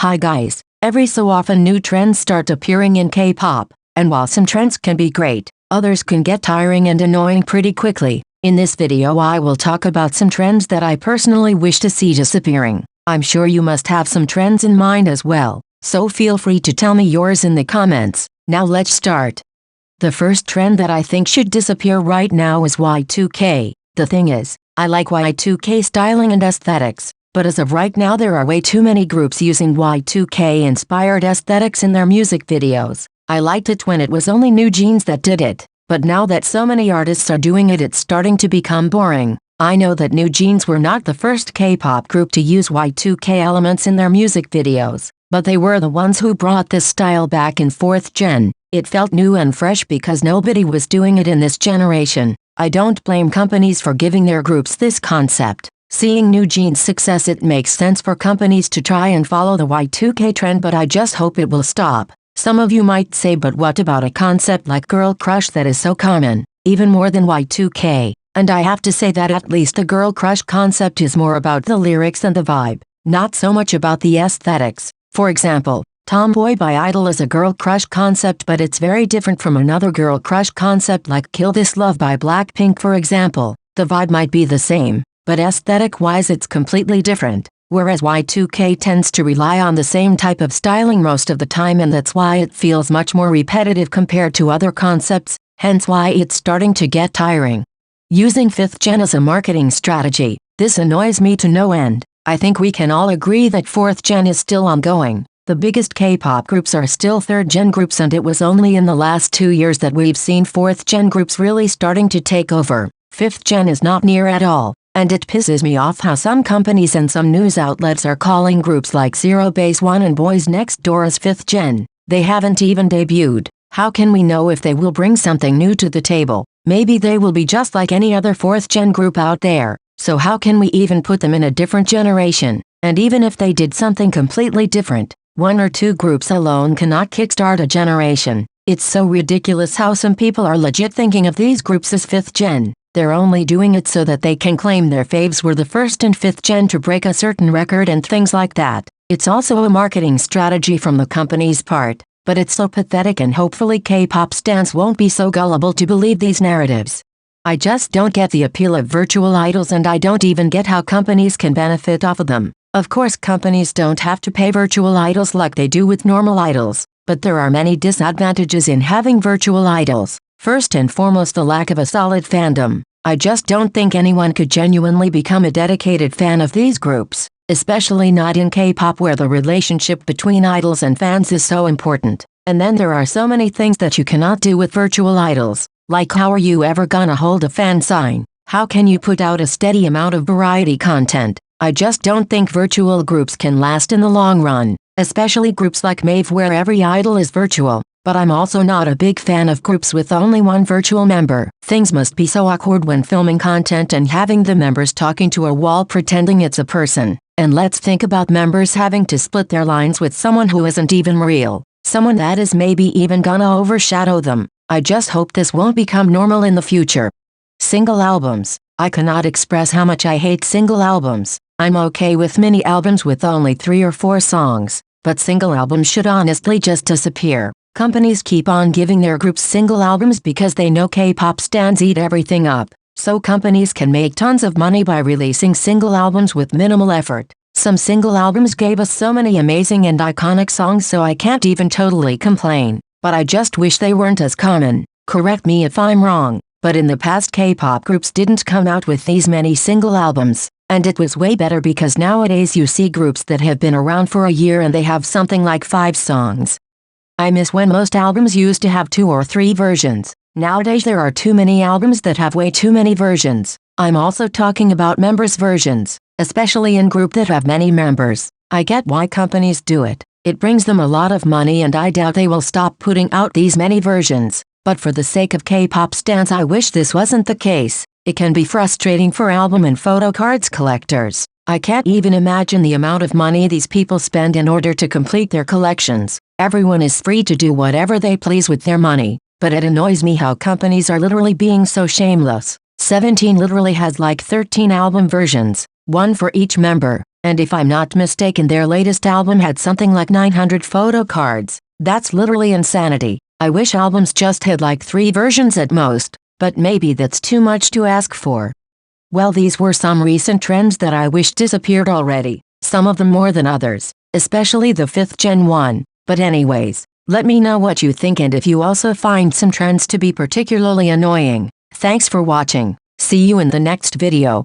Hi guys, every so often new trends start appearing in K-pop, and while some trends can be great, others can get tiring and annoying pretty quickly. In this video I will talk about some trends that I personally wish to see disappearing. I'm sure you must have some trends in mind as well, so feel free to tell me yours in the comments. Now let's start. The first trend that I think should disappear right now is Y2K. The thing is, I like Y2K styling and aesthetics, but as of right now there are way too many groups using Y2K inspired aesthetics in their music videos. I liked it when it was only New Jeans that did it, but now that so many artists are doing it, it's starting to become boring. I know that New Jeans were not the first K-pop group to use Y2K elements in their music videos, but they were the ones who brought this style back in 4th gen. It felt new and fresh because nobody was doing it in this generation. I don't blame companies for giving their groups this concept. Seeing New Jeans' success, it makes sense for companies to try and follow the Y2K trend, but I just hope it will stop. Some of you might say, but what about a concept like Girl Crush that is so common, even more than Y2K? And I have to say that at least the Girl Crush concept is more about the lyrics and the vibe, not so much about the aesthetics. For example, Tomboy by Idol is a girl crush concept, but it's very different from another girl crush concept like Kill This Love by Blackpink, for example. The vibe might be the same, but aesthetic-wise it's completely different, whereas Y2K tends to rely on the same type of styling most of the time, and that's why it feels much more repetitive compared to other concepts, hence why it's starting to get tiring. Using 5th gen as a marketing strategy, this annoys me to no end. I think we can all agree that 4th gen is still ongoing. The biggest K-pop groups are still 3rd gen groups, and it was only in the last 2 years that we've seen 4th gen groups really starting to take over. 5th gen is not near at all, and it pisses me off how some companies and some news outlets are calling groups like Zero Base One and Boys Next Door as 5th gen. They haven't even debuted. How can we know if they will bring something new to the table? Maybe they will be just like any other 4th gen group out there. So how can we even put them in a different generation? And even if they did something completely different, 1 or 2 groups alone cannot kickstart a generation. It's so ridiculous how some people are legit thinking of these groups as 5th gen. They're only doing it so that they can claim their faves were the first and 5th gen to break a certain record and things like that. It's also a marketing strategy from the company's part, but it's so pathetic, and hopefully K-pop stans won't be so gullible to believe these narratives. I just don't get the appeal of virtual idols, and I don't even get how companies can benefit off of them. Of course, companies don't have to pay virtual idols like they do with normal idols, but there are many disadvantages in having virtual idols. First and foremost, the lack of a solid fandom. I just don't think anyone could genuinely become a dedicated fan of these groups, especially not in K-pop where the relationship between idols and fans is so important. And then there are so many things that you cannot do with virtual idols, like how are you ever gonna hold a fan sign? How can you put out a steady amount of variety content? I just don't think virtual groups can last in the long run, especially groups like Mave where every idol is virtual. But I'm also not a big fan of groups with only one virtual member. Things must be so awkward when filming content and having the members talking to a wall pretending it's a person. And let's think about members having to split their lines with someone who isn't even real, someone that is maybe even gonna overshadow them. I just hope this won't become normal in the future. Single albums. I cannot express how much I hate single albums. I'm okay with mini albums with only 3 or 4 songs, but single albums should honestly just disappear. Companies keep on giving their groups single albums because they know K-pop stans eat everything up, so companies can make tons of money by releasing single albums with minimal effort. Some single albums gave us so many amazing and iconic songs, so I can't even totally complain, but I just wish they weren't as common. Correct me if I'm wrong, but in the past K-pop groups didn't come out with these many single albums. And it was way better because nowadays you see groups that have been around for a year and they have something like 5 songs. I miss when most albums used to have 2 or 3 versions. Nowadays there are too many albums that have way too many versions. I'm also talking about members' versions, especially in groups that have many members. I get why companies do it. It brings them a lot of money, and I doubt they will stop putting out these many versions. But for the sake of K-pop stans, I wish this wasn't the case. It can be frustrating for album and photo cards collectors. I can't even imagine the amount of money these people spend in order to complete their collections. Everyone is free to do whatever they please with their money, but it annoys me how companies are literally being so shameless. 17 literally has like 13 album versions, one for each member. And if I'm not mistaken, their latest album had something like 900 photo cards. That's literally insanity. I wish albums just had like 3 versions at most, but maybe that's too much to ask for. Well, these were some recent trends that I wish disappeared already, some of them more than others, especially the 5th Gen one. But anyways, let me know what you think and if you also find some trends to be particularly annoying. Thanks for watching. See you in the next video.